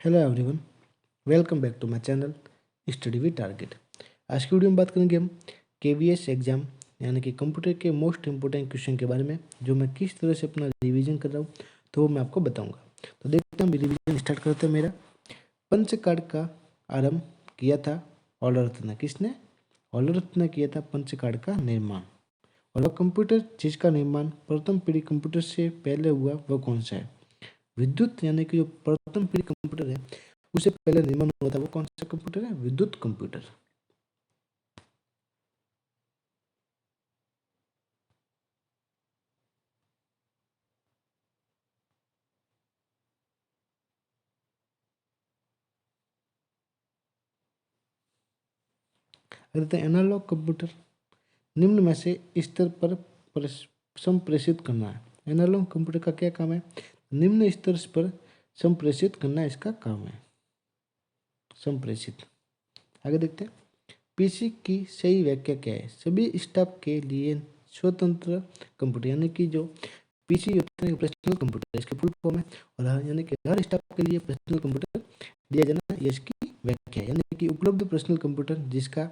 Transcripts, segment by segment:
Hello everyone, welcome back to my channel study with target. आज की video में बात करेंगे हम केवीएस एग्जाम यानी कि कंप्यूटर के मोस्ट इंपोर्टेंट क्वेश्चन के बारे में, जो मैं किस तरह से अपना रिवीजन कर रहा हूँ तो वो मैं आपको बताऊंगा। तो देखते हैं, हम रिवीजन स्टार्ट करते हैं। मेरा पंच कार्ड का आरंभ किया था ऑलरत्न ने। किसने? ऑलरत्न ने किया था पंच कार्ड का निर्माण। और वह कंप्यूटर जिसका का निर्माण प्रथम पीढ़ी कंप्यूटर से पहले हुआ वह कौन सा है? विद्युत यानी कि जो प्रथम पीढ़ी कंप्यूटर है उससे पहले निर्माण हुआ था, वो कौन सा कंप्यूटर है? विद्युत कंप्यूटर। अगर एनालॉग कंप्यूटर निम्न में से स्तर पर संप्रेषित करना है। एनालॉग कंप्यूटर का क्या काम है? निम्न स्तर पर संप्रेषित करना इसका काम है। संप्रेषित। आगे देखते हैं, पीसी की सही व्याख्या क्या है? सभी स्टाफ के लिए स्वतंत्र कंप्यूटर, यानी कि जो पीसी होता है पर्सनल कंप्यूटर, इसके फुल फॉर्म है। और यानी कि हर स्टाफ के लिए पर्सनल कंप्यूटर दिया जाना, ये इसकी व्याख्या है। यानी कि उपलब्ध पर्सनल कंप्यूटर जिसका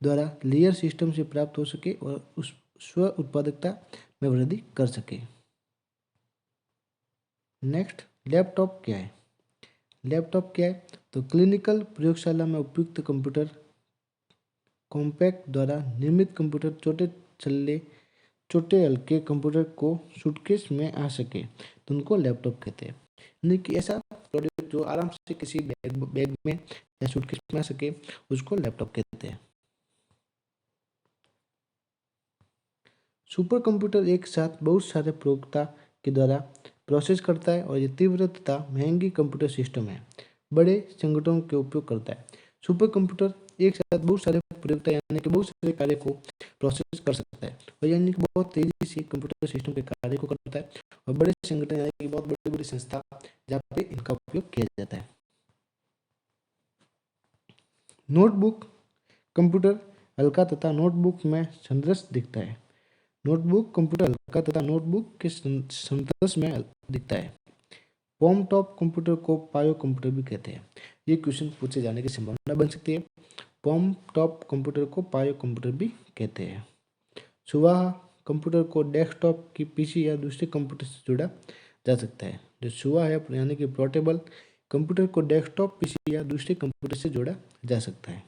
द्वारा लेयर सिस्टम से प्राप्त हो सके और उस स्व उत्पादकता में वृद्धि कर सके। नेक्स्ट, लैपटॉप क्या है? लैपटॉप क्या है? तो क्लिनिकल प्रयोगशाला में उपयुक्त कंप्यूटर, कॉम्पैक्ट द्वारा निर्मित कंप्यूटर, छोटे हल्के कंप्यूटर को सूटकेस में आ सके तो उनको लैपटॉप कहते हैं। यानी कि ऐसा प्रोडक्ट जो आराम से किसी बैग में या सूटकेस में आ सके उसको लैपटॉप कहते हैं। सुपर कंप्यूटर एक साथ बहुत सारे प्रयोक्ता के द्वारा प्रोसेस करता है और ये तीव्र तथा महंगी कंप्यूटर सिस्टम है, बड़े संगठनों के उपयोग करता है। सुपर कंप्यूटर एक साथ बहुत सारे प्रयोक्ता यानी कि बहुत सारे कार्य को प्रोसेस कर सकता है और यानी कि बहुत तेजी से कंप्यूटर सिस्टम के कार्य को करता है। और बड़े संगठन यानी कि बहुत बड़ी बड़ी संस्था जहाँ पे इनका उपयोग किया जाता है। नोटबुक कंप्यूटर हल्का तथा नोटबुक में संदर्श दिखता है। नोटबुक कंप्यूटर हल्का तथा नोटबुक के संदर्श में दिखता है। पॉम टॉप कंप्यूटर को पायो कंप्यूटर भी कहते हैं। ये क्वेश्चन पूछे जाने की संभावना बन सकती है। पॉम टॉप कंप्यूटर को पायो कंप्यूटर भी कहते हैं। सुवाह कंप्यूटर को डेस्कटॉप की पीसी या दूसरे कंप्यूटर से जोड़ा जा सकता है। जो सुवाह है यानी कि पोर्टेबल कंप्यूटर को डेस्कटॉप पीसी या दूसरे कंप्यूटर से जोड़ा जा सकता है।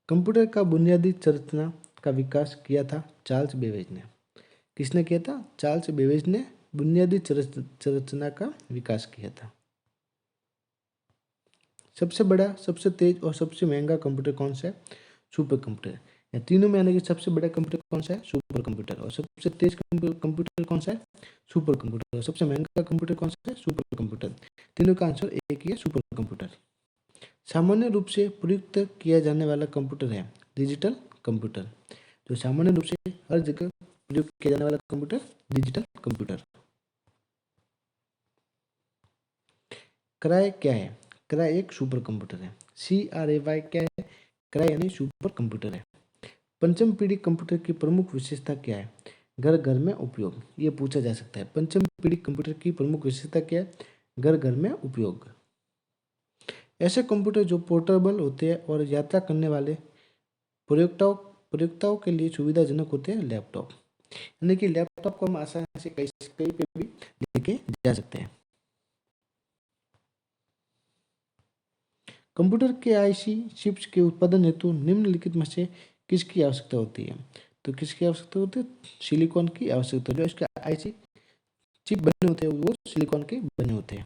कंप्यूटर का बुनियादी संरचना का विकास किया था चार्ल्स बेबेज ने। किसने किया था? चार्ल्स बेबेज ने बुनियादी संरचना का विकास किया था। सबसे बड़ा, सबसे तेज और सबसे महंगा कंप्यूटर कौन सा है? Super computer. या तीनों में यानी कि सबसे बड़ा कंप्यूटर कौन सा है? Super computer. और सबसे तेज कंप्यूटर कौन सा है? Super computer. और सबसे महंगा कंप्यूटर कौन सा है? Super computer. तीनों का आंसर एक ही है, सुपर कंप्यूटर। सामान्य रूप से प्रयुक्त किया जाने वाला कंप्यूटर है डिजिटल कंप्यूटर। जो सामान्य रूप से हर जगह प्रयुक्त किया जाने वाला कंप्यूटर डिजिटल कंप्यूटर। क्राई क्या है? क्राई एक सुपर कंप्यूटर है। CRAY क्या है? क्राई यानी सुपर कंप्यूटर है। पंचम पीढ़ी कंप्यूटर की प्रमुख विशेषता क्या है? घर घर में उपयोग। ये पूछा जा सकता है। पंचम पीढ़ी कंप्यूटर की प्रमुख विशेषता क्या है? घर घर में उपयोग। ऐसे कंप्यूटर जो पोर्टेबल होते हैं और यात्रा करने वाले प्रयोक्ताओं प्रयोक्ताओं के लिए सुविधाजनक होते हैं, लैपटॉप। यानी कि लैपटॉप को हम आसानी से कहीं पे भी लेके जा सकते हैं। कंप्यूटर के आईसी चिप्स के उत्पादन हेतु निम्नलिखित में से किसकी आवश्यकता होती है? तो किसकी आवश्यकता होती है? सिलिकॉन की आवश्यकता। जो इसके आईसी चिप बने होते हैं वो सिलिकॉन के बने होते हैं।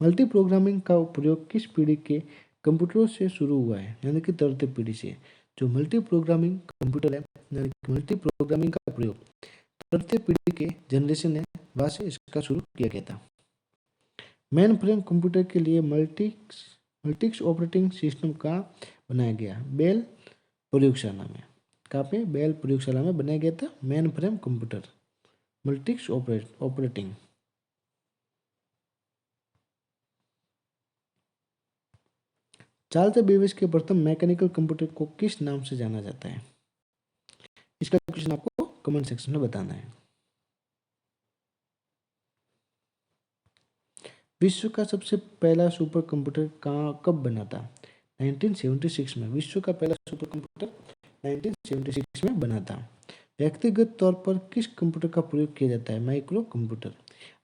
मल्टी प्रोग्रामिंग का प्रयोग किस पीढ़ी के कंप्यूटरों से शुरू हुआ है? यानी कि तृतीय पीढ़ी से। जो मल्टी प्रोग्रामिंग कंप्यूटर है यानी कि मल्टी प्रोग्रामिंग का प्रयोग तृतीय पीढ़ी के जनरेशन है, वहाँ से इसका शुरू किया गया था। मेन फ्रेम कंप्यूटर के लिए मल्टिक्स ऑपरेटिंग सिस्टम कहाँ बनाया गया? बेल प्रयोगशाला में। कहाँ पे? बेल प्रयोगशाला में बनाया गया था mainframe computer Multics operating. Charles Babbage के प्रथम मैकेनिकल कंप्यूटर को किस नाम से जाना जाता है? इसका क्वेश्चन आपको कमेंट सेक्शन में बताना है। विश्व का सबसे पहला सुपर कंप्यूटर कहाँ कब बना था? 1976 में। विश्व का पहला सुपर कंप्यूटर 1976 में बना था। व्यक्तिगत तौर पर किस कंप्यूटर का प्रयोग किया जाता है? Micro computer.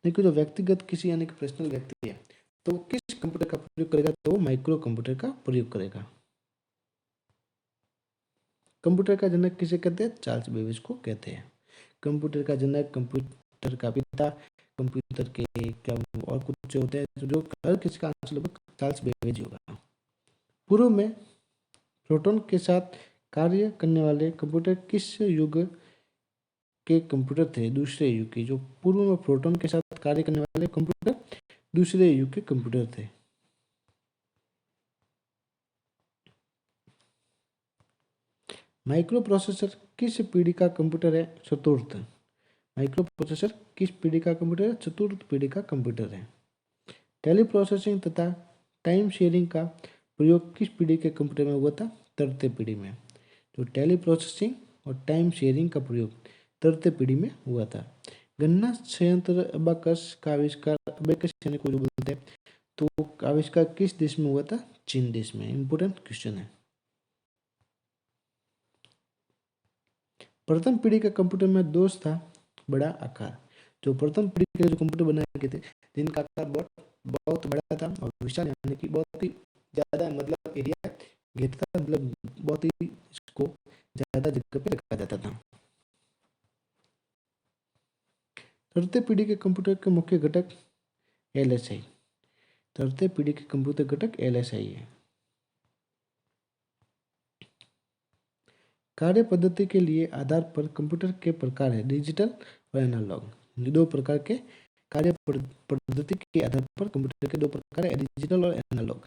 देखो, जो व्यक्तिगत किसी यानी कि पर्सनल व्यक्ति है तो किस कंप्यूटर का प्रयोग करेगा? तो माइक्रो कंप्यूटर का प्रयोग करेगा। कंप्यूटर का जनक किसे कहते हैं? चार्ल्स बेबेज को कहते हैं। कंप्यूटर का जनक, कंप्यूटर का पिता, कंप्यूटर के क्या और कुछ होते हैं जो हर किसी का आंसर लगभग चार्ल्स बेबेज होगा। पूर्व में प्रोटॉन के साथ कार्य करने वाले कंप्यूटर किस युग के कंप्यूटर थे? दूसरे युग के। जो पूर्व में प्रोटॉन के साथ कार्य करने वाले कंप्यूटर दूसरे युग के कंप्यूटर थे। माइक्रो प्रोसेसर किस पीढ़ी का कंप्यूटर है? चतुर्थ। माइक्रो प्रोसेसर किस पीढ़ी का कंप्यूटर है? चतुर्थ पीढ़ी का कंप्यूटर है। टेली प्रोसेसिंग तथा टाइम शेयरिंग का प्रयोग किस पीढ़ी के कंप्यूटर में हुआ था? तृतीय पीढ़ी में। तो टेली प्रोसेसिंग और टाइम शेयरिंग का प्रयोग तृतीय पीढ़ी में हुआ था। गणना संयंत्र अबाकस का आविष्कार, अबेकस यानी को जो बोलते हैं, तो आविष्कार किस देश में हुआ था? चीन देश में। इंपोर्टेंट क्वेश्चन है। प्रथम पीढ़ी के कंप्यूटर में दोष था बड़ा आकार। जो प्रथम पीढ़ी के जो कंप्यूटर बनाए गए थे जिनका आकार बहुत बहुत बड़ा था और विशाल यानी कि बहुत ही ज्यादा मतलब एरिया घेरता था, मतलब बहुत ही इसको ज्यादा जगह पे रखा जाता था। तृतीय पीढ़ी के कंप्यूटर के मुख्य घटक एलएसआई। तृतीय पीढ़ी के कंप्यूटर घटक एलएसआई है। कार्य पद्धति के लिए आधार पर कंप्यूटर के प्रकार है डिजिटल और एनालॉग। दो प्रकार के कार्य पद्धति के आधार पर कंप्यूटर के दो प्रकार है, डिजिटल और एनालॉग।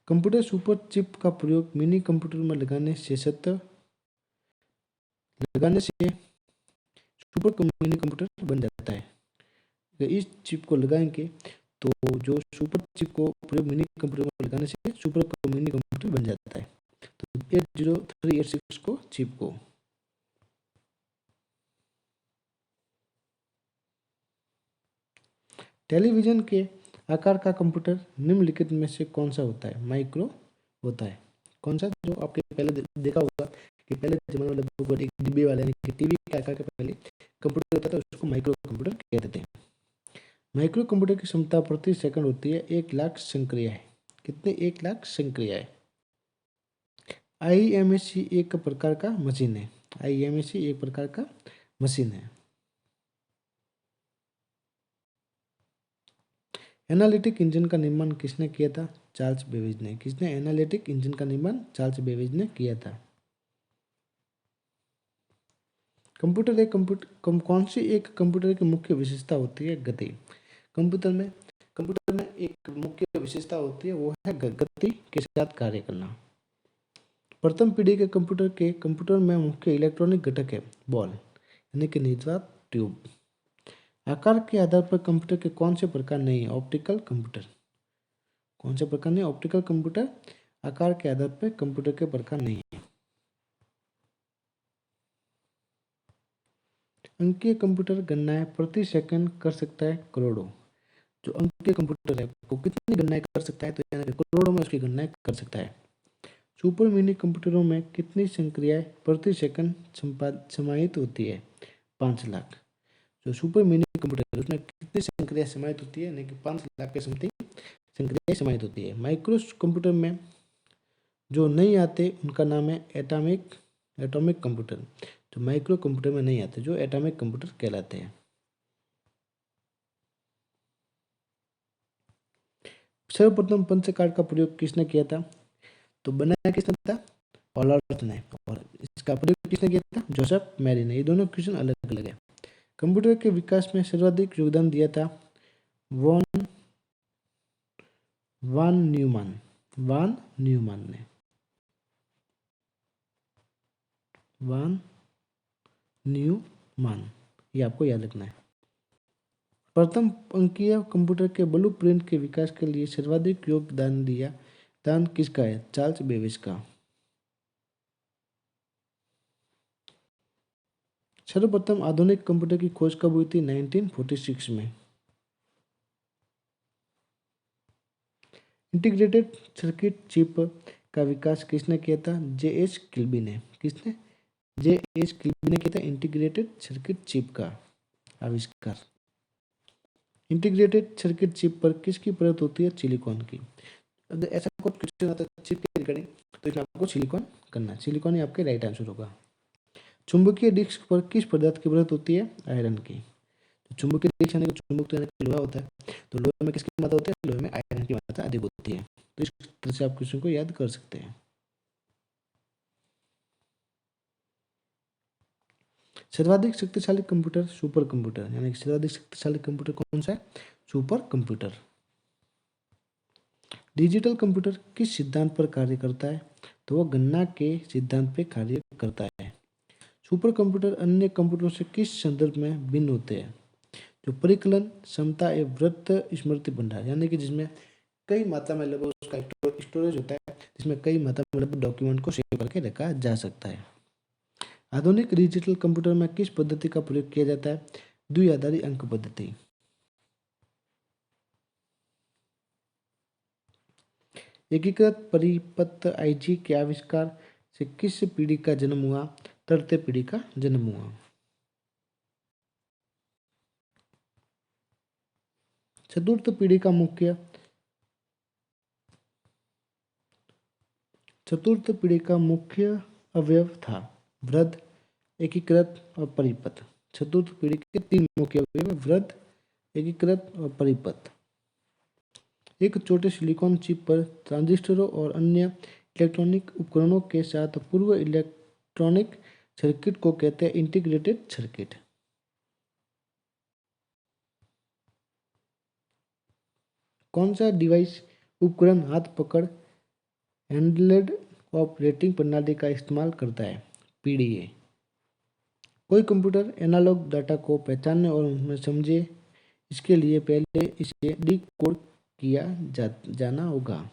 कंप्यूटर सुपर चिप का प्रयोग मिनी कंप्यूटर में लगाने से सुपर मिनी कंप्यूटर बन जाता है। अगर इस चिप को लगाएंगे तो जो सुपर चिप को प्रयोग मिनी कंप्यूटर में लगाने से सुपर मिनी कंप्यूटर बन जाता है। तो 80386 को चिप को। टेलीविजन के आकार का कंप्यूटर निम्नलिखित में से कौन सा होता है? माइक्रो होता है। कौन सा? जो आपके पहले देखा होगा कि पहले जमाने में लगभग एक डिब्बे वाले यानी कि टीवी के आकार का पहले कंप्यूटर होता था, उसको माइक्रो कंप्यूटर कहते थे। माइक्रो कंप्यूटर की क्षमता प्रति सेकंड होती है 1,00,000 संक्रियाएं। कितने? 1,00,000 संक्रियाएं। IMAC एक प्रकार का मशीन है। IMAC एक प्रकार का मशीन है। एनालिटिक इंजन का निर्माण किसने किया था? चार्ल्स बेबेज ने। किसने? एनालिटिक इंजन का निर्माण चार्ल्स बेबेज ने किया था। कंप्यूटर कौन सी एक कंप्यूटर की मुख्य विशेषता होती है? गति। कंप्यूटर में एक मुख्य विशेषता होती है, वो है गति के साथ कार्य करना। प्रथम पीढ़ी के कंप्यूटर में मुख्य इलेक्ट्रॉनिक घटक है बॉल यानी कि निर्वात ट्यूब। आकार के आधार पर कंप्यूटर के कौन से प्रकार नहीं है? Optical computer. कौन से प्रकार नहीं? ऑप्टिकल कंप्यूटर आकार के आधार पर कंप्यूटर के प्रकार नहीं है। अंकीय कंप्यूटर गणनाएं प्रति सेकंड कर सकता है करोड़ों। जो अंकीय कंप्यूटर है वो कितनी गणनाएं कर सकता है? तो यानी करोड़ों में उसकी गणनाएं कर सकता है। सुपर मिनी कंप्यूटरों में कितनी संक्रियाएं प्रति सेकंड समाहित होती है? 5,00,000। जो सुपर मिनी कंप्यूटर है उसमें कितनी संक्रियाएं समाहित होती है? यानी कि 5,00,000 के समथिंग संक्रियाएं समाहित होती है। माइक्रो कंप्यूटर में जो नहीं आते उनका नाम है एटॉमिक कंप्यूटर। जो माइक्रो कंप्यूटर में नहीं आते जो एटॉमिक कंप्यूटर कहलाते हैं। सर्वप्रथम पंचकार्ड का प्रयोग किसने किया था? तो बनाया किसने था? ऑलर्थ ने। और इसका प्रयोग किसने किया था? जोसेफ मैरी ने। ये दोनों क्वेश्चन अलग अलग है। कंप्यूटर के विकास में सर्वाधिक योगदान दिया था वान न्यूमैन ने। वान न्यूमैन, ये आपको याद रखना है। प्रथम अंकीय कंप्यूटर के ब्लूप्रिंट के विकास के लिए सर्वाधिक योगदान दिया दान किसका है? चार्ल्स बेबेज का। सर्वप्रथम आधुनिक कंप्यूटर की खोज कब हुई थी? 1946 में। इंटीग्रेटेड सर्किट चिप का विकास किसने किया था? जे एच किल्बी ने। किसने? जे एच किल्बी ने किया था इंटीग्रेटेड सर्किट चिप का आविष्कार। इंटीग्रेटेड सर्किट चिप पर किसकी परत होती है? सिलिकॉन की। अगर ऐसा कुछ क्वेश्चन आता है चिप के रिगार्डिंग तो इसमें आपको सिलिकॉन करना है। सिलिकॉन ही आपके राइट आंसर होगा। चुंबकीय डिस्क पर किस पदार्थ की परत होती है? आयरन की। तो चुंबकीय डिस्क यानी कि चुंबक तो यानी कि लोहा होता है, तो लोहे में किसकी मात्रा होती है? लोहे में आयरन की मात्रा अधिक होती है। तो इस तरह से आप क्वेश्चन को याद कर सकते हैं। सर्वाधिक शक्तिशाली कंप्यूटर सुपर कंप्यूटर, यानी कि सर्वाधिक शक्तिशाली कंप्यूटर कौन सा है? Super computer. डिजिटल कंप्यूटर किस सिद्धांत पर कार्य करता है? तो वह गणना के सिद्धांत पर कार्य करता है। सुपर कंप्यूटर अन्य कंप्यूटरों से किस संदर्भ में भिन्न होते हैं? जो परिकलन क्षमता एवं वृत्त स्मृति भंडार, यानी कि जिसमें कई मात्रा में लगभग उसका स्टोरेज होता है, जिसमें कई मात्रा में लगभग डॉक्यूमेंट को सेव करके रखा जा सकता है। आधुनिक डिजिटल कंप्यूटर में किस पद्धति का प्रयोग किया जाता है? द्विआधारी अंक पद्धति। एकीकृत परिपथ आईजी के आविष्कार से किस पीढ़ी का जन्म हुआ? तृतीय पीढ़ी का जन्म हुआ। चतुर्थ पीढ़ी का मुख्य चतुर्थ पीढ़ी का मुख्य अवयव था वृद्ध, एकीकृत और परिपथ। चतुर्थ पीढ़ी के तीन मुख्य अवयव: वृद्ध, एकीकृत और परिपथ। एक छोटे सिलिकॉन चिप पर ट्रांजिस्टरों और अन्य इलेक्ट्रॉनिक उपकरणों के साथ पूर्व इलेक्ट्रॉनिक सर्किट को कहते हैं इंटीग्रेटेड सर्किट। कौन सा डिवाइस उपकरण हाथ पकड़ हैंडलेड ऑपरेटिंग प्रणाली का इस्तेमाल करता है? पीडीए। कोई कंप्यूटर एनालॉग डाटा को पहचानने और उनमें समझे, इसके लिए पहले इसे डिकोड किया जाना होगा।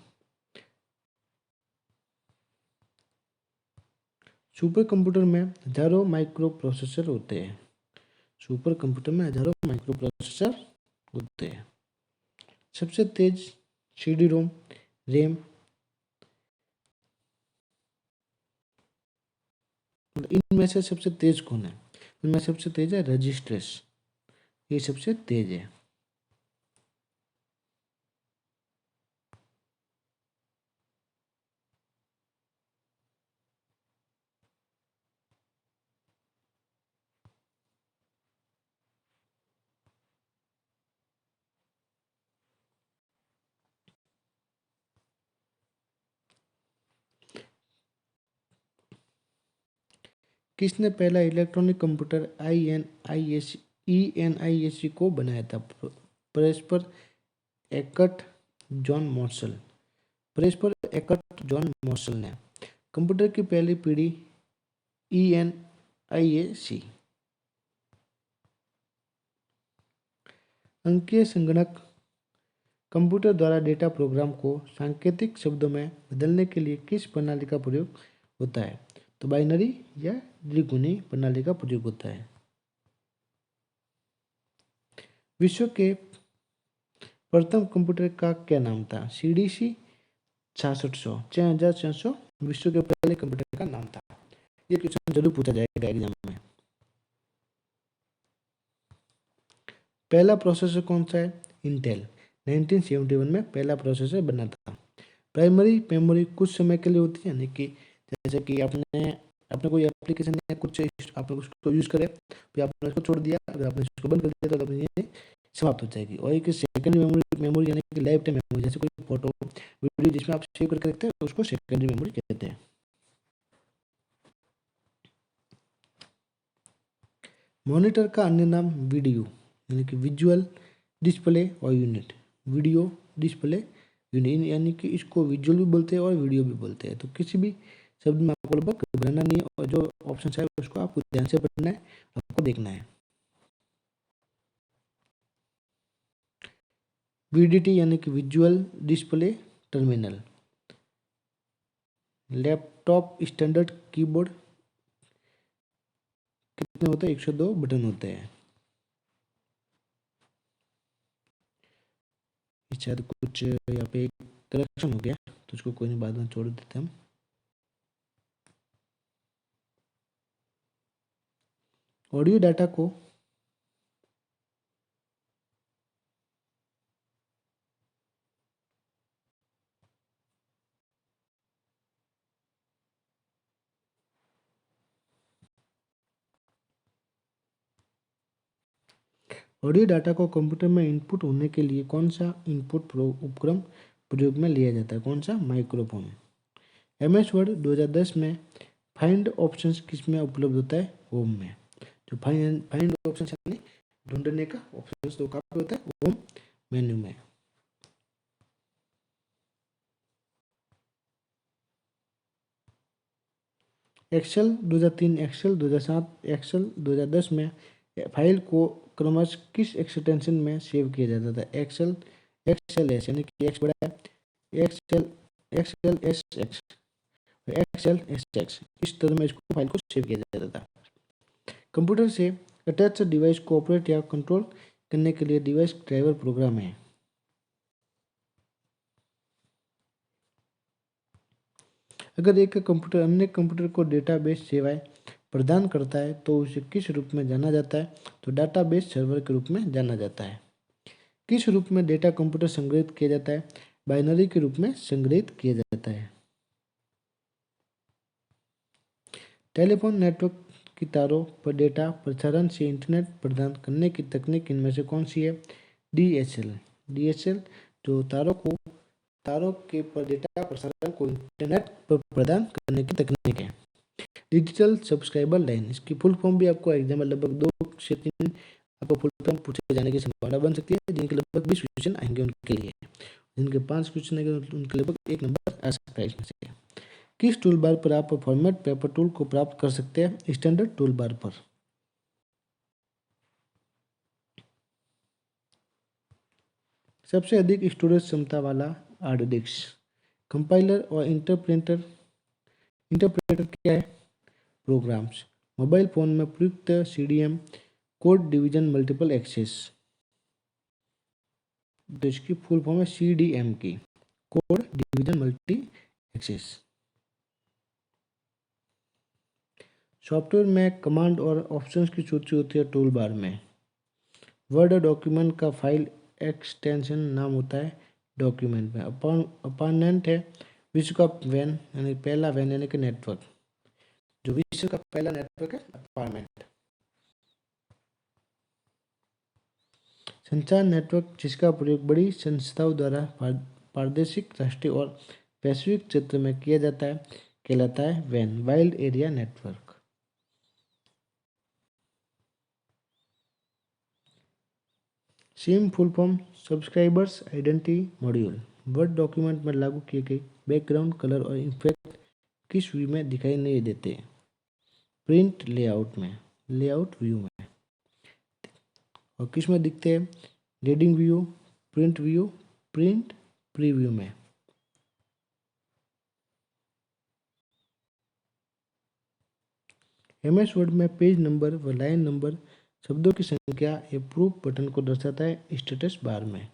सुपर कंप्यूटर में हजारों माइक्रो प्रोसेसर होते हैं। सुपर कंप्यूटर में हजारों माइक्रो प्रोसेसर होते हैं। सबसे तेज सीडी रोम, रैम, इनमें से सबसे तेज कौन है? इनमें सबसे तेज है रजिस्ट्रेस, ये सबसे तेज है। किसने पहला इलेक्ट्रॉनिक कंप्यूटर ENIAC को बनाया था? प्रेस्पर एकट जॉन मॉर्सल। प्रेस्पर एकट जॉन मॉर्सल ने। कंप्यूटर की पहली पीढ़ी ENIAC। अंकीय संगणक कंप्यूटर द्वारा डेटा प्रोग्राम को सांकेतिक शब्दों में बदलने के लिए किस प्रणाली का प्रयोग होता है? तो बाइनरी या द्विगुणी प्रणाली का प्रयोग होता है। विश्व के प्रथम कंप्यूटर का क्या नाम था? CDC 6600 विश्व के पहले कंप्यूटर का नाम था। ये क्वेश्चन जरूर पूछा जाएगा एग्जाम में। पहला प्रोसेसर कौन सा है? इंटेल। 1971 में पहला प्रोसेसर बना था। प्राइमरी मेमोरी कुछ समय के लिए होती है, यानी कि जैसे कि आपने कोई एप्लीकेशन या कुछ आपने उसको यूज करे, फिर आपने उसको छोड़ दिया, अगर आपने उसको बंद कर दिया तो ये समाप्त हो जाएगी। और एक सेकेंडरी मेमोरी यानी कि लाइफ टाइम मेमोरी, जैसे कोई फोटो वीडियो जिसमें आप सेव करके रखते हैं उसको सेकेंडरी मेमोरी कहते हैं। मॉनिटर का अन्य नाम वीडियो यानी कि विजुअल डिस्प्ले और यूनिट। वीडियो डिस्प्ले यूनिट यानी कि इसको विजुअल भी बोलते हैं और वीडियो भी बोलते हैं। तो किसी भी शब्द में आपको लगभग घबराना नहीं है, और जो ऑप्शन है उसको आपको ध्यान से पढ़ना है, आपको देखना है। VDT यानी कि visual display terminal. Laptop standard keyboard कितने होते हैं? 102 बटन होते हैं। शायद कुछ यहाँ पे करेक्शन हो गया, तो उसको कोई नहीं, बाद में छोड़ देते हम। ऑडियो डाटा को ऑडियो डाटा को कंप्यूटर में इनपुट होने के लिए कौन सा इनपुट उपकरण प्रयोग में लिया जाता है? कौन सा? माइक्रोफोन। MS वर्ड 2010 में फाइंड ऑप्शंस किस में उपलब्ध होता है? होम में। जो फाइंड ऑप्शन यानी ढूंढने का ऑप्शन तो कहाँ पे होता है? होम मेन्यू में। एक्सेल 2003, एक्सेल 2007, एक्सेल 2010 में फाइल को क्रमश किस एक्सटेंशन में सेव किया जाता था? एक्सेल XLS यानी कि एक्स बड़ा है, एक्सेल XLSX, XLSX, इस तरह में इसको फाइल को सेव किया जाता था। कंप्यूटर से अटैच डिवाइस को ऑपरेट या कंट्रोल करने के लिए डिवाइस ड्राइवर प्रोग्राम है। अगर एक कंप्यूटर अन्य कंप्यूटर को डेटाबेस सेवाएं प्रदान करता है तो उसे किस रूप में जाना जाता है? तो डाटाबेस सर्वर के रूप में जाना जाता है। किस रूप में डेटा कंप्यूटर संग्रहित किया जाता है? बाइनरी के रूप में संग्रहित किया जाता है। टेलीफोन नेटवर्क की तारों पर डेटा प्रसारण से इंटरनेट प्रदान करने की तकनीक इनमें से कौन सी है? DSL जो तारों के पर डेटा प्रसारण को इंटरनेट पर प्रदान करने की तकनीक है। डिजिटल सब्सक्राइबर लाइन, इसकी फुल फॉर्म भी आपको एग्जाम में लगभग 2 से 3 आपको फुल फॉर्म पूछे जाने की संभावना बन सकती है, जिनके लगभग 20 क्वेश्चन आएंगे उनके लिए, जिनके 5 क्वेश्चन आएंगे उनके लगभग 1 नंबर आ सकता है इसमें से। किस टूल बार पर आप फॉर्मेट पेपर टूल को प्राप्त कर सकते हैं? स्टैंडर्ड टूल बार पर। सबसे अधिक स्टोरेज क्षमता वाला हार्ड डिस्क। कंपाइलर और इंटरप्रेटर क्या है? प्रोग्राम्स। मोबाइल फोन में प्रयुक्त CDM code division multiple access, तो इसकी फुल फॉर्म है CDM की, code division multi access. Software में कमांड और ऑप्शंस की सूची होती है टूल बार में। वर्ड डॉक्यूमेंट का फाइल एक्सटेंशन नाम होता है डॉक्यूमेंट में। अपार्टमेंट है विश्व का वैन यानी पहला वैन यानी कि नेटवर्क, जो विश्व का पहला नेटवर्क है अपार्टमेंट। संचार नेटवर्क जिसका प्रयोग बड़ी संस्थाओं द्वारा प्रादेशिक, राष्ट्रीय और वैश्विक क्षेत्र में किया जाता है कहलाता है वैन, wide area network. SIM full form subscribers identity module. Word document में लागू किए गए बैकग्राउंड कलर और इफेक्ट किस व्यू में दिखाई नहीं देते? प्रिंट लेआउट में, लेआउट व्यू में। और किस में दिखते हैं? रीडिंग व्यू, प्रिंट प्रीव्यू में। MS वर्ड में पेज नंबर व लाइन नंबर शब्दों की संख्या अप्रूव बटन को दर्शाता है स्टेटस बार में।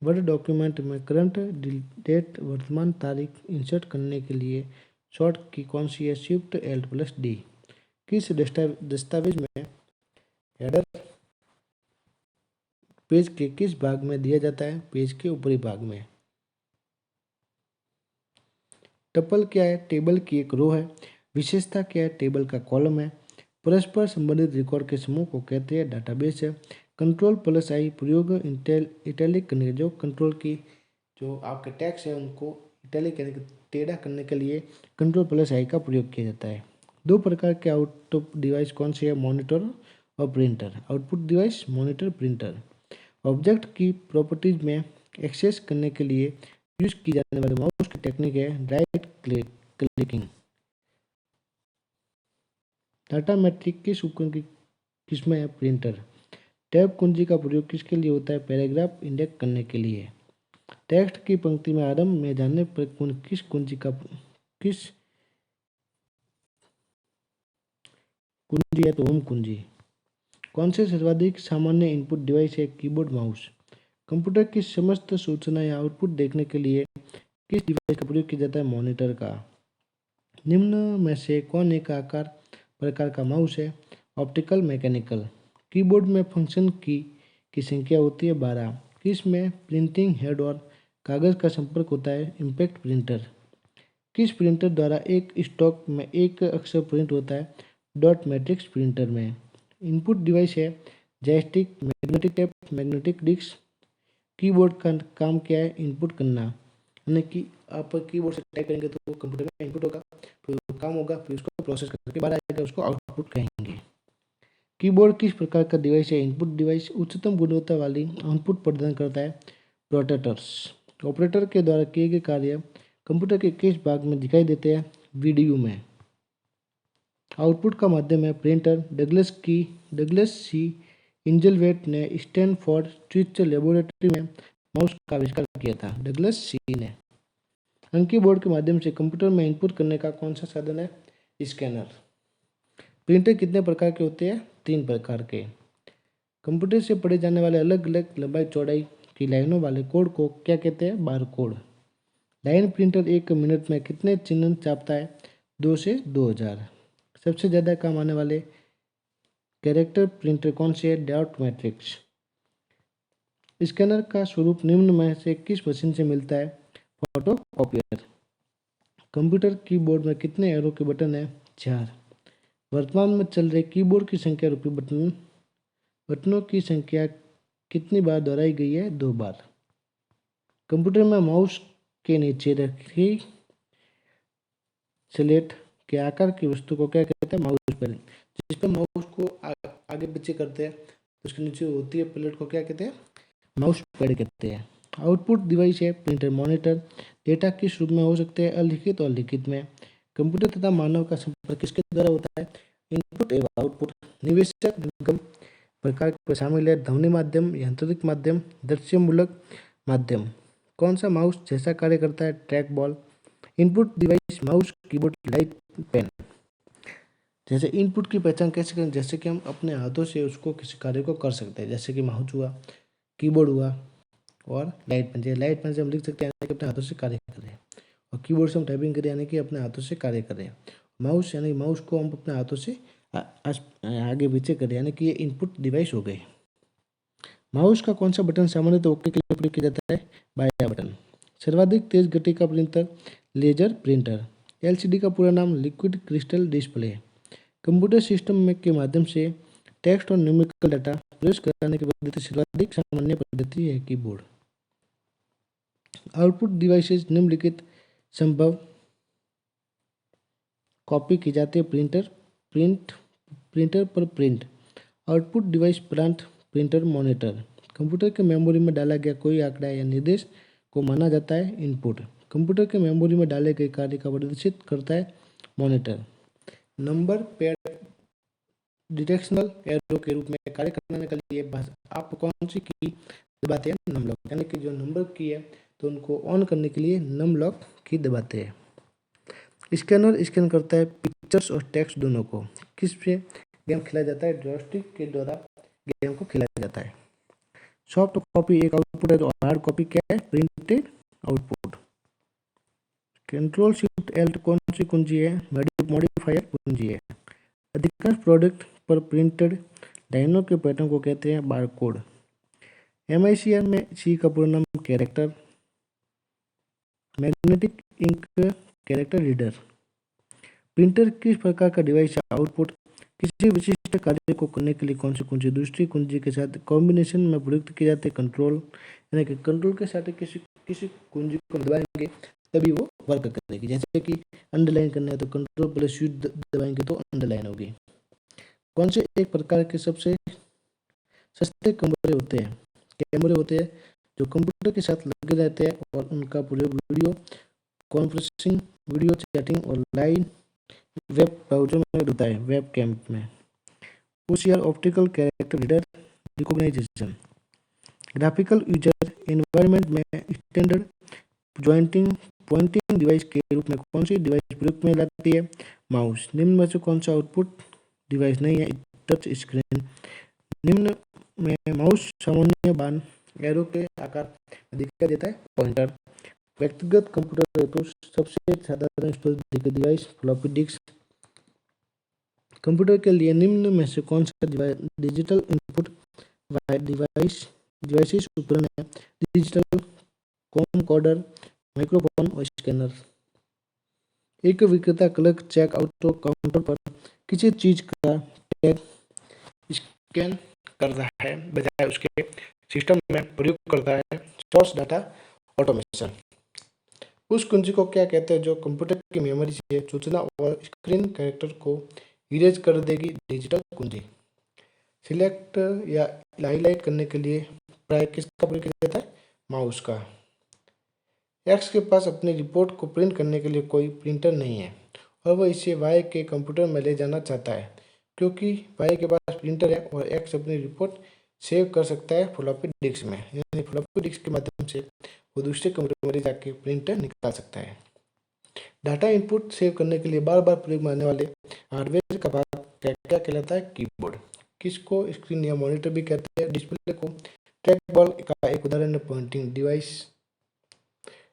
वर्ड डॉक्यूमेंट में करंट डेट वर्तमान तारीख इंसर्ट करने के लिए शॉर्ट की कौन सी है? Shift Alt+D। किस दस्तावेज में हेडर पेज के किस भाग में दिया जाता है? पेज के ऊपरी भाग में। टपल क्या है? टेबल की एक रो है। विशेषता क्या है? टेबल का कॉलम है। परस्पर संबंधित रिकॉर्ड के समूह को कहते हैं डाटाबेस है। Ctrl+I प्रयोग इटैलिक करने, जो कंट्रोल की जो आपके टैक्स है उनको इटैलिक यानी कि टेढ़ा करने के लिए Ctrl+I का प्रयोग किया जाता है। 2 प्रकार के आउटपुट डिवाइस कौन से है? मॉनिटर और printer. Output device monitor, printer. Object की प्रॉपर्टीज में एक्सेस करने के लिए यूज की जाने वाली माउस की टेक्निक है राइट क्लिकिंग। डाटा मैट्रिक किस उपकरण की किसमें है? प्रिंटर। टैब कुंजी का प्रयोग किसके लिए होता है? पैराग्राफ इंडेक्स करने के लिए। टेक्स्ट की पंक्ति में आरंभ में जाने पर किस कुंजी है? तो होम कुंजी। कौन से सर्वाधिक सामान्य इनपुट डिवाइस है? Keyboard, mouse. कंप्यूटर की समस्त सूचना या आउटपुट देखने के लिए किस डिवाइस का प्रयोग किया जाता है? मॉनिटर का। निम्न में से कौन एक आकार प्रकार का माउस है? Optical, mechanical. कीबोर्ड में फंक्शन की संख्या होती है 12। किस में प्रिंटिंग हेड और कागज का संपर्क होता है? Impact printer. किस प्रिंटर द्वारा एक स्टॉक में एक अक्षर प्रिंट होता है? डॉट मैट्रिक्स प्रिंटर में। इनपुट डिवाइस है joystick, magnetic tape, magnetic disk. Keyboard का काम क्या है? इनपुट करना, यानी कि आप कीबोर्ड से टाइप करेंगे तो कंप्यूटर में इनपुट होगा, फिर वो काम होगा, फिर उसको प्रोसेस करके बाहर आएगा, उसको आउटपुट कहेंगे। कीबोर्ड किस प्रकार का डिवाइस है? Input device. उच्चतम गुणवत्ता वाली आउटपुट प्रदान करता है? प्रोटेटर्स। ऑपरेटर के द्वारा किए गए कार्य कंप्यूटर के किस भाग में दिखाई देते हैं? वीडीयू में। आउटपुट का माध्यम है प्रिंटर। डगलस सी इंजलवेट ने स्टैनफोर्ड स्विच लेबोरेटरी में माउस का आविष्कार किया था। डगलस सी ने। अंकी बोर्ड के माध्यम से कंप्यूटर में इनपुट करने का कौन सा साधन है? स्कैनर। प्रिंटर कितने प्रकार के होते हैं? 3 प्रकार के। कंप्यूटर से पढ़े जाने वाले अलग अलग लंबाई चौड़ाई की लाइनों वाले कोड को क्या कहते हैं? Bar code. Line printer 1 minute में कितने चिन्ह छापता है? 2 से 2000। सबसे ज़्यादा काम आने वाले कैरेक्टर प्रिंटर कौन से है? Dot matrix. स्कैनर का स्वरूप निम्न में से किस मशीन से मिलता है? फोटोकॉपियर। कंप्यूटर कीबोर्ड में कितने एरो के बटन हैं? 4। वर्तमान में चल रहे कीबोर्ड की संख्या रूपी बटनों की संख्या कितनी बार दोहराई गई है? 2 बार। कंप्यूटर में माउस के नीचे रखी स्लेट के आकार की वस्तु को क्या कहते हैं? Mouse pad. जिस पर माउस को आगे पीछे करते हैं तो उसके नीचे होती है प्लेट को क्या कहते हैं? माउस पैड कहते हैं। आउटपुट डिवाइस है प्रिंटर, मॉनिटर। डेटा किस रूप में हो सकते हैं? अलिखित और लिखित में। कंप्यूटर तथा मानव का संपर्क किसके द्वारा होता है? इनपुट एवं आउटपुट। निवेशक निगम प्रकार पर शामिल है? ध्वनि माध्यम, यांत्रिक माध्यम, दृश्यमूलक माध्यम। कौन सा माउस जैसा कार्य करता है? Track ball. Input device mouse, keyboard, light, pen. जैसे इनपुट की पहचान कैसे करें? जैसे कि हम अपने हाथों से उसको किसी कार्य को कर सकते हैं, जैसे कि माउस हुआ, कीबोर्ड हुआ और लाइट पेन। जैसे लाइट पेन से हम लिख सकते हैं कि अपने हाथों से कार्य कर रहे हैं, और कीबोर्ड से हम टाइपिंग करें यानी कि अपने हाथों से कार्य कर रहे हैं। माउस यानी माउस को हम अपने हाथों से आगे पीछे करें, यानी कि ये इनपुट डिवाइस हो गए। माउस का कौन सा बटन सामान्यतः ओके के लिए प्रयोग किया जाता है? बायां बटन। सर्वाधिक तेज गति का प्रिंटर लेजर प्रिंटर। एलसीडी का पूरा नाम liquid crystal display. Computer system में के माध्यम से टेक्स्ट और न्यूमेरिकल डाटा प्रवेश कराने की पद्धति सर्वाधिक सामान्य पद्धति है कीबोर्ड। आउटपुट डिवाइसेज निम्नलिखित संभव कॉपी की जाती है? प्रिंटर पर print. Output device plant, printer, monitor. Computer के मेमोरी में डाला गया कोई आंकड़ा या निर्देश को माना जाता है इनपुट। कंप्यूटर के मेमोरी में डाले गए कार्य का प्रदर्शित करता है मॉनिटर। नंबर पेड डिटेक्शनल एरो के रूप में कार्य करने के लिए आप कौन सी की दबाते हैं? नम लॉक, यानी कि जो नंबर की है तो उनको ऑन करने के लिए नम लॉक की दबाते हैं। स्कैनर स्कैन करता है पिक्चर्स और टेक्स्ट दोनों को। किस पे गेम खेला जाता है? जॉयस्टिक के द्वारा गेम को खेला जाता है। सॉफ्ट कॉपी एक आउटपुट है, तो हार्ड कॉपी क्या है? Printed output. Control shift L कौन सी कुंजी है? मॉडिफायर कुंजी है। अधिकांश प्रोडक्ट पर प्रिंटेड लाइनों के पैटर्न को कहते हैं बारकोड। एमआईसीआर में सी का पूरा नाम character. Magnetic ink character reader. Printer किस प्रकार का डिवाइस है? आउटपुट। किसी विशिष्ट कार्य को करने के लिए कौन सी कुंजी दूसरी कुंजी के साथ कॉम्बिनेशन में प्रयुक्त की जाती है? कंट्रोल, यानी कि कंट्रोल के साथ किसी कुंजी को दबाएंगे तभी वो वर्क करेगी। जैसे कि अंडरलाइन करना है तो कंट्रोल प्लस स्विच दबाएंगे तो अंडरलाइन होगी। कौन से एक प्रकार के सबसे सस्ते कैमरे होते हैं? कैमरे होते हैं जो कंप्यूटर के साथ लगे रहते हैं और उनका प्रयोग वीडियो कॉन्फ्रेंसिंग, वीडियो चैटिंग और लाइव वेब ब्राउजर में होता है, वेब कैम में। OCR optical character reader recognisation. Graphical user environment में स्टैंडर्ड पॉइंटिंग डिवाइस के रूप में कौन सी डिवाइस प्रयोग में लाती है? माउस। निम्न में से कौन सा आउटपुट डिवाइस नहीं है? Touch screen. निम्न में माउस सामान्य बाण एरो के आकार दिखाई देता है पॉइंटर। व्यक्तिगत कंप्यूटर हेतु सबसे साधारण storage device floppy disk. Computer के लिए निम्न में से कौन सा डिजिटल इनपुट डिवाइसेस उपकरण है? डिजिटल कॉमकोडर, माइक्रोफोन और स्कैनर। एक विक्रेता क्लर्क चेक आउट काउंटर पर किसी चीज का टैग स्कैन कर रहा है बजाय उसके सिस्टम में प्रयोग करता है सोर्स डाटा ऑटोमेशन। उस कुंजी को क्या कहते हैं जो कंप्यूटर की मेमोरी से सूचना और स्क्रीन कैरेक्टर को इरेज कर देगी? डिजिटल कुंजी। सिलेक्ट या हाईलाइट करने के लिए प्राय किसका प्रयोग किया जाता है? माउस का। एक्स के पास अपनी रिपोर्ट को प्रिंट करने के लिए कोई प्रिंटर नहीं है और वह इसे वाई के कंप्यूटर में ले जाना चाहता है। क्योंकि वाई के पास प्रिंटर है और एक्स अपनी रिपोर्ट सेव कर सकता है फ्लॉपी डिस्क में, यानी फ्लॉपी डिस्क के माध्यम से वो दूसरे कंप्यूटर में जाके प्रिंटर निकाल सकता है। डाटा इनपुट सेव करने के लिए बार बार प्रयोग में आने वाले हार्डवेयर का भाग क्या कहलाता है? कीबोर्ड। किसको स्क्रीन या मॉनिटर भी कहते हैं? डिस्प्ले को ट्रैक बॉल का एक उदाहरण है पॉइंटिंग डिवाइस।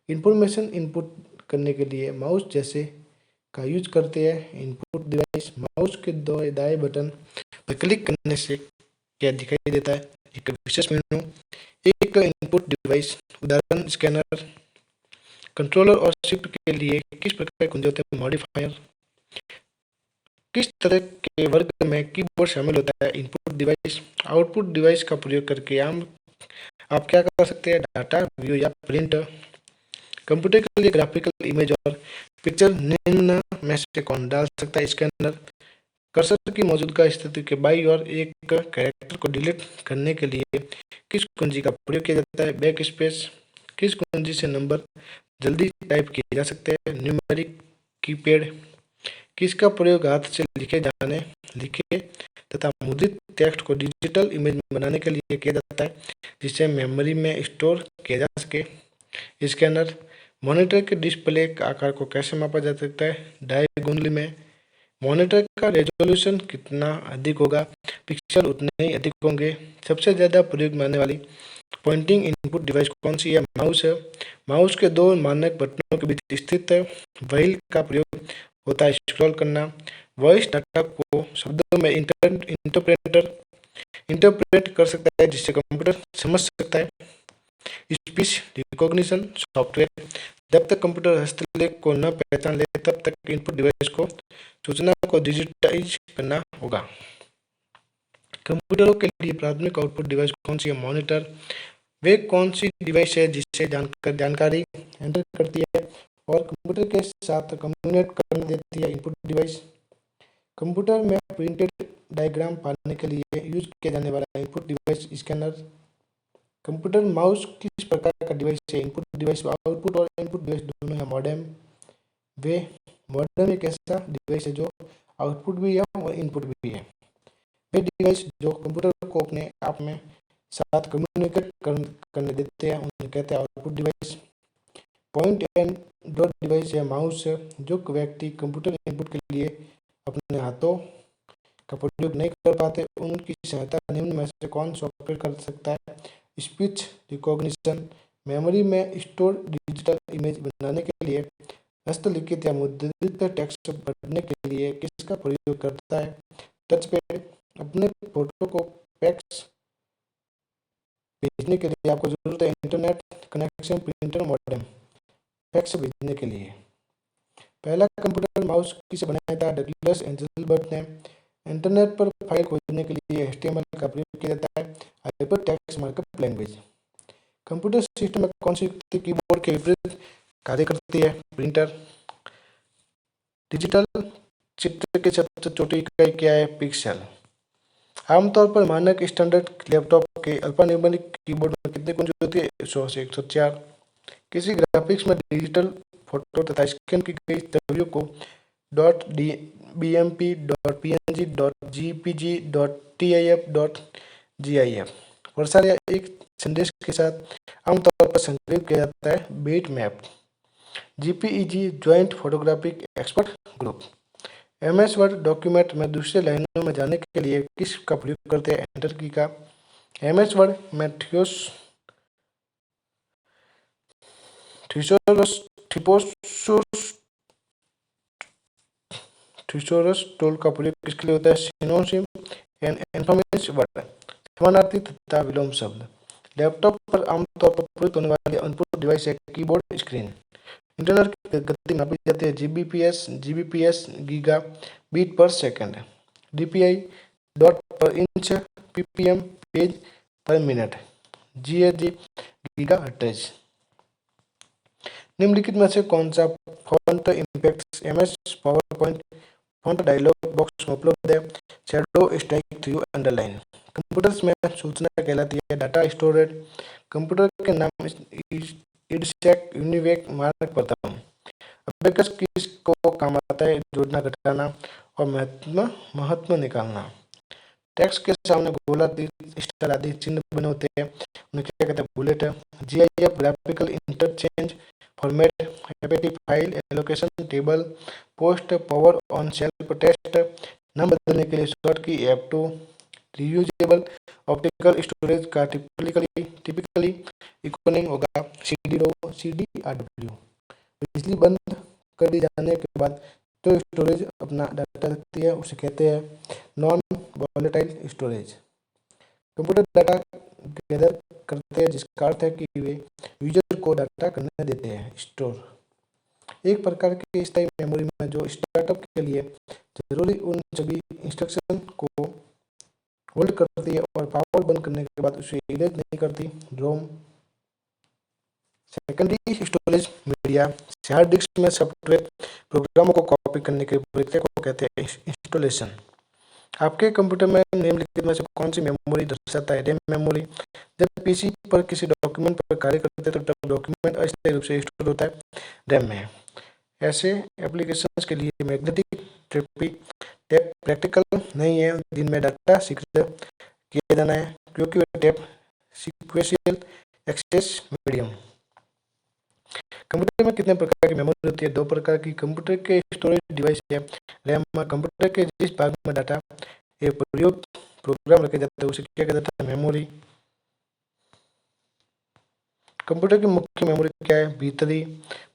इंफॉर्मेशन इनपुट करने के लिए माउस जैसे का यूज करते हैं इनपुट डिवाइस। माउस के दाएं बटन पर क्लिक करने से क्या दिखाई देता है? एक विशेष मेनू। एक इनपुट डिवाइस उदाहरण स्कैनर। कंट्रोलर और शिफ्ट के लिए किस प्रकार कुंजी होते हैं? मॉडिफायर। किस तरह के वर्ग में कीबोर्ड शामिल होता है? Input device. आउटपुट डिवाइस का प्रयोग करके आप क्या कर सकते हैं? डाटा व्यू या प्रिंट। कंप्यूटर के लिए ग्राफिकल इमेज और पिक्चर निम्न में से कौन डाल सकता है? स्कैनर। कर्सर की मौजूदा स्थिति के बाईं ओर एक कैरेक्टर को डिलीट करने के लिए किस कुंजी का प्रयोग किया जाता है? Back space. किस कुंजी से नंबर जल्दी टाइप किए जा सकते हैं? Numeric keypad. किसका प्रयोग हाथ से लिखे तथा मुद्रित टेक्स्ट को डिजिटल इमेज में बनाने के लिए किया जाता है जिसे मेमोरी में स्टोर किया जा सके? स्कैनर। मॉनिटर के डिस्प्ले के आकार को कैसे मापा जा सकता है? डायगोनली में। मॉनिटर का रेजोल्यूशन कितना अधिक होगा? पिक्सल उतने ही अधिक होंगे। सबसे ज़्यादा प्रयोग में आने वाली पॉइंटिंग इनपुट डिवाइस कौन सी है? माउस है। माउस के दो मानक बटनों के बीच स्थित व्हील का प्रयोग होता है स्क्रॉल करना। वॉइस डाटा को शब्दों में इंटरप्रेट कर सकता है जिससे कंप्यूटर समझ सकता है। Speech recognition software. जब तक कंप्यूटर हस्तलेख को न पहचान ले तब तक इनपुट डिवाइस को सूचना को डिजिटाइज करना होगा। कंप्यूटरों के लिए प्राथमिक आउटपुट डिवाइस कौन सी है? मॉनिटर। वे कौन सी डिवाइस है जिससे जानकारी एंटर करती है और कंप्यूटर के साथ कम्युनिकेट करने देती है? Input device. कंप्यूटर में प्रिंटेड डायग्राम पाने के लिए यूज किया जाने वाला input device scanner. Computer mouse किस प्रकार का डिवाइस है? Input device. आउटपुट और इनपुट डिवाइस दोनों है। मॉडेम। वे मॉडेम एक ऐसा डिवाइस है जो आउटपुट भी है और इनपुट भी है। वे डिवाइस जो कंप्यूटर को अपने आप में साथ कम्युनिकेट करने देते हैं उन्हें कहते हैं output device. Point and dot device है माउस जो व्यक्ति कंप्यूटर इनपुट के लिए अपने हाथों का प्रयोग नहीं कर पाते उनकी सहायता निम्न में से कौन सॉफ्टवेयर कर सकता है? Speech recognition. मेमोरी में स्टोर डिजिटल इमेज बनाने के लिए हस्तलिखित या मुद्रित टेक्स्ट पढ़ने के लिए किसका प्रयोग करता है? Touch pad. अपने फोटो को फैक्स भेजने के लिए आपको जरूरत है internet connection, printer, modem. Fax भेजने के लिए पहला कंप्यूटर माउस किसे बनाया था? डगलस एंजलबर्ट ने। इंटरनेट पर फाइल खोजने के लिए HTML का प्रयोग किया जाता है hypertext markup language. Computer system में कौन सी युक्ति कीबोर्ड के विपरीत कार्य करती है? प्रिंटर। डिजिटल चित्र की सबसे छोटी इकाई क्या है? पिक्सल। आमतौर पर मानक स्टैंडर्ड लैपटॉप के अल्फान्यूमेरिक कीबोर्ड में कितनी कुंजी होती है? 100 से 104। किसी ग्राफिक्स में डिजिटल फोटो तथा स्कैन की गई छवियों को .bmp, .png, .jpg, .tif, .gif प्रसार या एक संदेश के साथ आमतौर पर संग्रहित किया जाता है bitmap. JPEG joint photographic expert group. MS Word document में दूसरे लाइनों में जाने के लिए किस का प्रयोग करते हैं? एंटर की का। एमएस वर्ड में थिसोरस टूल का प्रयोग किसके लिए होता है? सिनोनिम एंड एन्फोनिम्स वर्ड, समानार्थी तथा विलोम शब्द। लैपटॉप पर आमतौर पर प्रयुक्त होने वाली इनपुट डिवाइस है कीबोर्ड स्क्रीन। इंटरनेट की गति मापी जाती है जीबीपीएस गीगा बीट पर सेकंड, डीपीआई डॉट पर इंच, पीपीएम पेज पर मिनट, जीएजी गीगा हर्ट्ज। निम्नलिखित में से कौन सा font impact MS power point font dialog box में उपलब्ध है? Shadow strike through underline. Computers में सूचना कहलाती है डाटा स्टोरेज। कंप्यूटर के नाम इडसेक यूनिवेक मानक प्रथम। अबेकस किसको काम आता है? जोड़ना, घटाना और महत्व निकालना। टेक्स्ट के सामने गोलातीत, स्टार आदि चिन्ह बने होते हैं, उन्हें क्या कहते हैं? Bullet. GIF graphical interchange format, APT file allocation table, post power on self test. नाम बदलने के लिए शॉर्ट की F2। रियूजेबल ऑप्टिकल स्टोरेज का टिपिकली इकोनिम होगा CDRW। बिजली बंद कर दी जाने के बाद जो स्टोरेज अपना डाटा रखती है उसे कहते हैं non volatile storage. Computer data gather करते हैं जिसका अर्थ है कि वे यूजर को डाटा करने देते हैं स्टोर। एक प्रकार की स्थायी मेमोरी में जो स्टार्टअप के लिए जरूरी उन सभी इंस्ट्रक्शन को होल्ड करती है और पावर बंद करने के बाद उसे इरेज नहीं करती, ROM. Secondary storage media, hard disk में सॉफ्टवेयर प्रोग्रामों को कॉपी करने की प्रक्रिया को कहते हैं इंस्टॉलेशन। आपके कंप्यूटर में निम्नलिखित में से कौन सी मेमोरी दर्शाता है? RAM memory. जब पीसी पर किसी डॉक्यूमेंट पर कार्य करते हैं तो डॉक्यूमेंट अस्थायी रूप से स्टोर होता है रैम में। ऐसे एप्लीकेशंस के लिए मैग्नेटिक टेप प्रैक्टिकल नहीं है जिनमें डाटा शीघ्र किया जाना है क्योंकि वे tape sequential access medium. Computer में कितने प्रकार की मेमोरी होती है? दो प्रकार की। कंप्यूटर के स्टोरेज डिवाइस है रैम। कंप्यूटर के जिस भाग में डाटा प्रयोग प्रोग्राम रखे जाते हैं उसे क्या कहते हैं? मेमोरी। कंप्यूटर की मुख्य मेमोरी क्या है? भीतरी।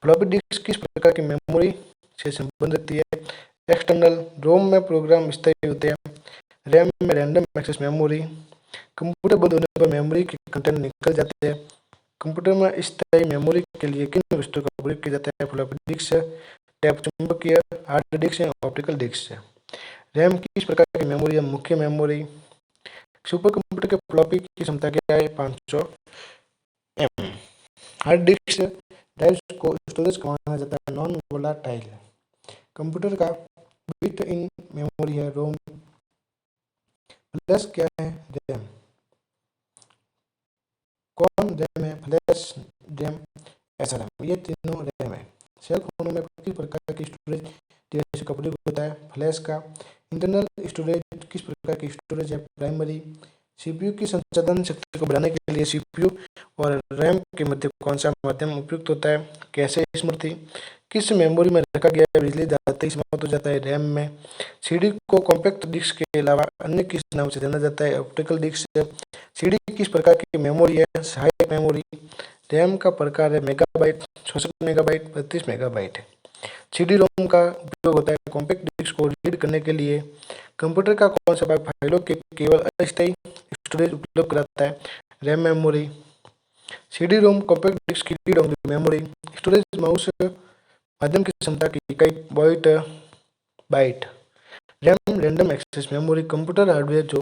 फ्लॉपी डिस्क किस प्रकार की मेमोरी से संबंधित रखती है? एक्सटर्नल। रोम में प्रोग्राम स्थायी होते हैं, रैम में रैंडम एक्सेस मेमोरी। कंप्यूटर बंद होने पर मेमोरी के कंटेंट निकल जाते हैं। कंप्यूटर में स्थायी मेमोरी के लिए किन वस्तुओं का प्रयोग किया जाता है? फ्लॉपी डिस्क, टैप चुंबकीय, hard disk, optical disk. RAM किस प्रकार की मेमोरी है? मुख्य मेमोरी। सुपर कंप्यूटर के फ्लॉपी की क्षमता क्या है? 500 एम। हार्ड डिस्क ड्राइव्स को स्टोरेज का माना जाता है नॉन वोलाटाइल। कंप्यूटर का बिल्ट इन मेमोरी है रोम। फ्लैश क्या है? रैम। कौन रैम है? Flash RAM, SRAM। ये तीनों रैम है। सेल फोनों में किस प्रकार की स्टोरेज डिवाइस का प्रयोग होता है? फ्लैश का। इंटरनल स्टोरेज किस प्रकार की स्टोरेज है? प्राइमरी। सीपीयू की संसाधन शक्ति को बढ़ाने के लिए सीपीयू और रैम के मध्य कौन सा माध्यम उपयुक्त होता है? कैशे स्मृति। किस मेमोरी में रखा गया बिजली जाते ही समाप्त हो जाता है? रैम में। सीडी को कॉम्पैक्ट डिस्क के अलावा अन्य किस नाम से जाना जाता है? Optical disc. सीडी किस प्रकार की मेमोरी है? सहायक मेमोरी। रैम का प्रकार है megabyte, 64 megabyte, 32 megabyte. CD ROM का उपयोग होता है कॉम्पैक्ट डिस्क को रीड करने के लिए। कंप्यूटर का कौन सा भाग फाइलों के केवल अस्थायी स्टोरेज उपलब्ध कराता है? RAM memory. CD ROM compact disk की read only memory. Storage mouse माध्यम की क्षमता की इकाई byte. RAM random access memory computer hardware जो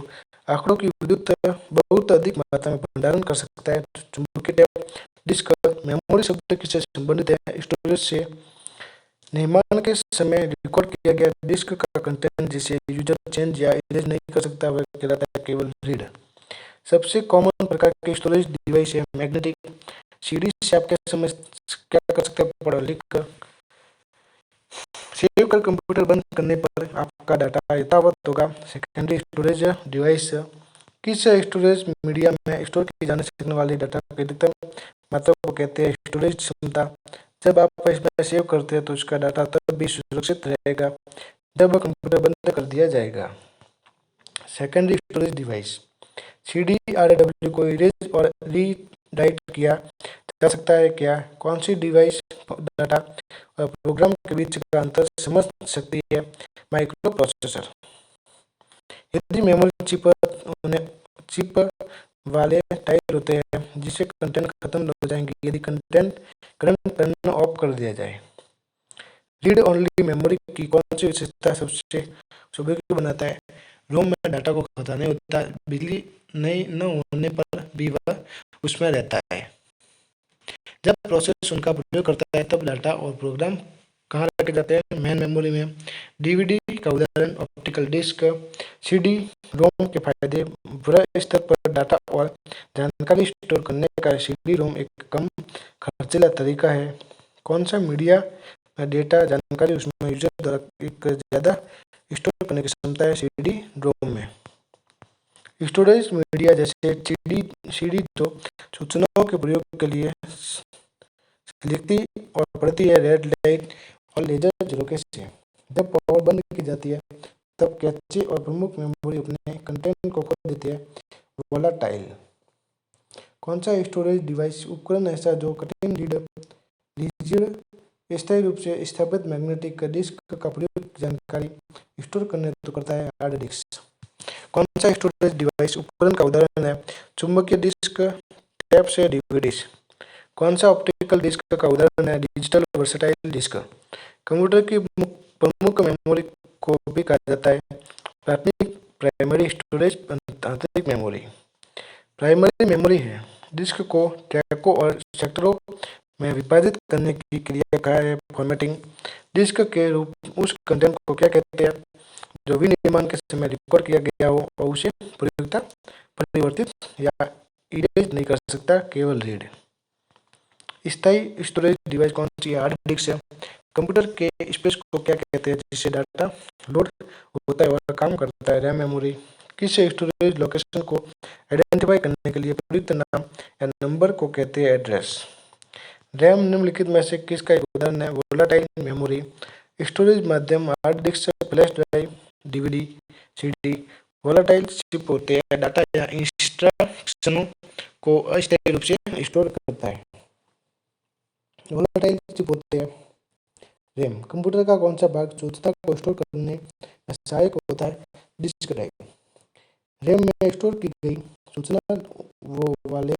आंकड़ों की विद्युत बहुत अधिक मात्रा में भंडारण कर सकता है। चुंबकीय टैप डिस्क। मेमोरी शब्द किससे संबंधित है? स्टोरेज से। निर्माण के समय रिकॉर्ड किया गया डिस्क का कंटेंट जिसे यूजर चेंज या इरेज नहीं कर सकता वह कहलाता है केवल रीड। सबसे कॉमन प्रकार के स्टोरेज डिवाइस है मैग्नेटिक। सीडी से आप क्या समझ क्या कर सकते हैं? पढ़ लिख कर सेव कर कंप्यूटर बंद करने पर आपका डाटा यथावत होगा। सेकेंडरी स्टोरेज डिवाइस किस स्टोरेज मीडिया में स्टोर की जाने सकने वाली डाटा की अधिकतम मात्रा को कहते हैं स्टोरेज क्षमता। जब आप इसमें सेव करते हैं तो उसका डाटा तब भी सुरक्षित रहेगा जब कंप्यूटर बंद कर दिया जाएगा। Secondary storage device, CD RAW को इरेज और रीराइट किया जा सकता है क्या? कौन सी डिवाइस डाटा और प्रोग्राम के बीच का अंतर समझ सकती है? Micro processor. यदि मेमोरी चिप वाले टाइल होते हैं जिससे कंटेंट खत्म हो जाएंगे यदि कंटेंट करंट टर्न ऑफ कर दिया जाए। रीड ओनली मेमोरी की कौन सी विशेषता सबसे सुबह बनाता है? रोम में डाटा को खतरा नहीं होता, बिजली नहीं न होने पर भी वह उसमें रहता है। जब प्रोसेस उनका प्रयोग करता है तब डाटा और प्रोग्राम कहाँ रखे जाते हैं? मेन मेमोरी में। डीवीडी का उदाहरण ऑप्टिकल डिस्क। सीडी रोम के फायदे, बड़े स्तर पर डाटा और जानकारी स्टोर करने का सीडी रोम एक कम खर्चीला तरीका है। कौन सा मीडिया में डेटा जानकारी उसमें यूजर द्वारा एक ज़्यादा स्टोर करने की क्षमता है? सीडी रोम में। स्टोरेज मीडिया जैसे सीडी जो सूचनाओं के प्रयोग के लिए लिखती और पढ़ती है, रेड लाइट और लेजर झरोखे से। जब पावर बंद की जाती है तब कैचे और प्रमुख मेमोरी अपने कंटेंट को खो देती है। वोलाटाइल, कौन सा स्टोरेज डिवाइस उपकरण ऐसा जो कठिन रिजिड स्थायी रूप से स्थापित मैग्नेटिक डिस्क का प्रयोग जानकारी स्टोर करने तो करता है? Hard disk. कौन सा स्टोरेज डिवाइस उपकरण का उदाहरण है? चुंबकीय डिस्क, टैप से डीवीडीज। कौन सा ऑप्टिकल डिस्क का उदाहरण है? Digital versatile disc. कंप्यूटर की प्रमुख मेमोरी को भी कहा जाता है प्राथमिक प्राइमरी स्टोरेज, आंतरिक मेमोरी। प्राइमरी मेमोरी है डिस्क को ट्रैकों और सेक्टरों में विभाजित करने की क्रिया कहा है फॉर्मेटिंग। डिस्क के रूप उस कंटेंट को क्या कहते हैं जो विनिर्माण के समय रिकॉर्ड किया गया हो और उसे प्रयोगता परिवर्तित या इरेज नहीं कर सकता, केवल रीड। स्थायी स्टोरेज डिवाइस कौन सी है? हार्ड डिस्क है। कंप्यूटर के स्पेस को क्या कहते हैं जिससे डाटा लोड होता है और काम करता है? RAM memory. किस स्टोरेज लोकेशन को आइडेंटिफाई करने के लिए प्रयुक्त नाम या नंबर को कहते हैं? एड्रेस। रैम निम्नलिखित में से किसका एक उदाहरण है? Volatile memory. स्टोरेज माध्यम hard disk, flash drive, DVD, CD. Volatile chip होते हैं डाटा या इंस्ट्रक्शनों को अस्थायी रूप से स्टोर करता है। वोलाटाइल चिप होते हैं रैम। कंप्यूटर का कौन सा भाग सूचना को स्टोर करने में सहायक होता है? Disk drive. रैम में स्टोर की गई सूचना वो वाले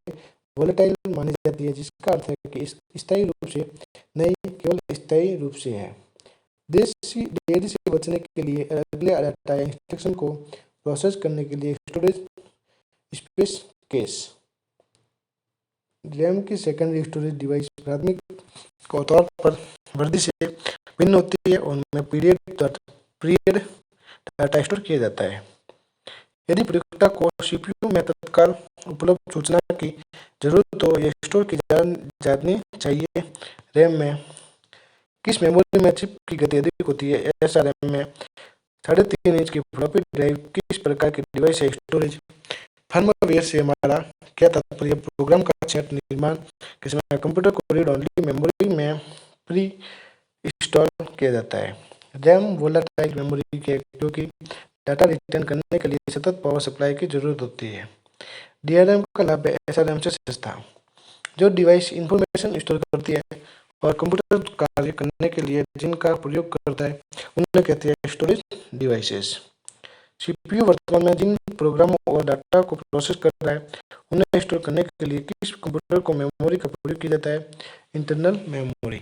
वोलेटाइल मानी जाती है जिसका अर्थ है कि स्थायी रूप से नहीं, केवल स्थायी रूप से है। देरी से बचने के लिए अगले डाटा या इंस्ट्रक्शन को प्रोसेस करने के लिए स्टोरेज स्पेस केस। रैम की सेकेंडरी स्टोरेज डिवाइस प्राथमिक के तौर पर वृद्धि से भिन्न होती है और उनमें पीरियड डाटा स्टोर किया जाता है। यदि प्रयोगकर्ता को सीपीयू में तत्काल उपलब्ध सूचना की जरूरत हो यह स्टोर की जानी चाहिए। रैम में किस मेमोरी में चिप की गति अधिक होती है? ऐसा रैम में 3.5 इंच की फ्लॉपी ड्राइव किस प्रकार की डिवाइस है? स्टोरेज। फर्मवेयर से हमारा क्या तात्पर्य? प्रोग्राम का सेट निर्माण के समय कंप्यूटर को रीड ओनली मेमोरी में प्री इंस्टॉल किया जाता है। रैम वोलाटाइल मेमोरी के क्योंकि डाटा रिटर्न करने के लिए सतत पावर सप्लाई की जरूरत होती है। डीआरएम का लाभ है एसआरएम से सस्ता। जो डिवाइस इंफॉर्मेशन स्टोर करती है और कंप्यूटर कार्य करने के लिए जिनका प्रयोग करता है उन्हें कहते हैं स्टोरेज डिवाइसेस। सीपीयू वर्तमान में जिन प्रोग्रामों और डाटा को प्रोसेस कर रहा है उन्हें स्टोर करने के लिए किस कंप्यूटर को मेमोरी का प्रयोग किया जाता है? Internal memory.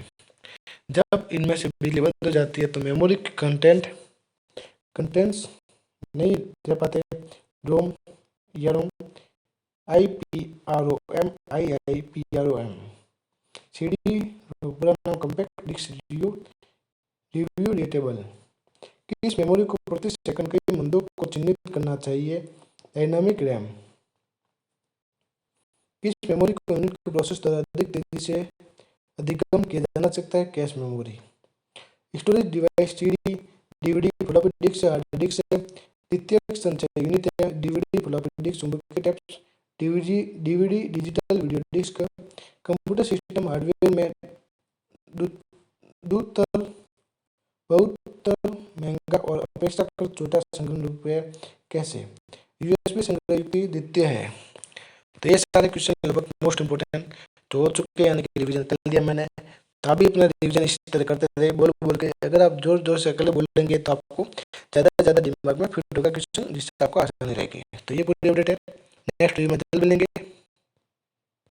जब इनमें से बिजली बंद हो जाती है तो मेमोरी के कंटेंट्स नहीं रह पाते। रोम, ईआरओम, आईपीआरओएम, आईआईपीआरओएम। सीडी पूरा नाम कॉम्पैक्ट डिस्क रिव्यूटेबल। किस मेमोरी को प्रति सेकंड कई मंदों को चिह्नित करना चाहिए? Dynamic RAM. किस मेमोरी को यूनिट के प्रोसेस द्वारा अधिक तेजी से अधिगम किया जाना सकता है? Cache memory. Storage device CD, DVD, floppy disk, hard disk, तृतीयक संचय यूनिट है, डीवीडी, फ्लॉपी डिस्क, चुंबकीय tapes, DVD, digital video disk. Computer system hardware में दूतर बहुत महंगा और अपेक्षाकृत छोटा संग्रह रूप है। कैसे? यूएसबी संग्रह युक्ति द्वितीय है। तो ये सारे क्वेश्चन लगभग मोस्ट इंपोर्टेंट तो हो चुके हैं, यानी कि रिवीजन कर लिया मैंने। तो अभी अपना रिवीजन इस तरह करते रहे, बोल बोल के। अगर आप जोर जोर से अकेले बोलेंगे तो आपको ज़्यादा से ज़्यादा दिमाग में फिट होगा क्वेश्चन, जिससे आपको आसानी रहेगी। तो ये पूरी अपडेट है। नेक्स्ट वीडियो में जल्द मिलेंगे।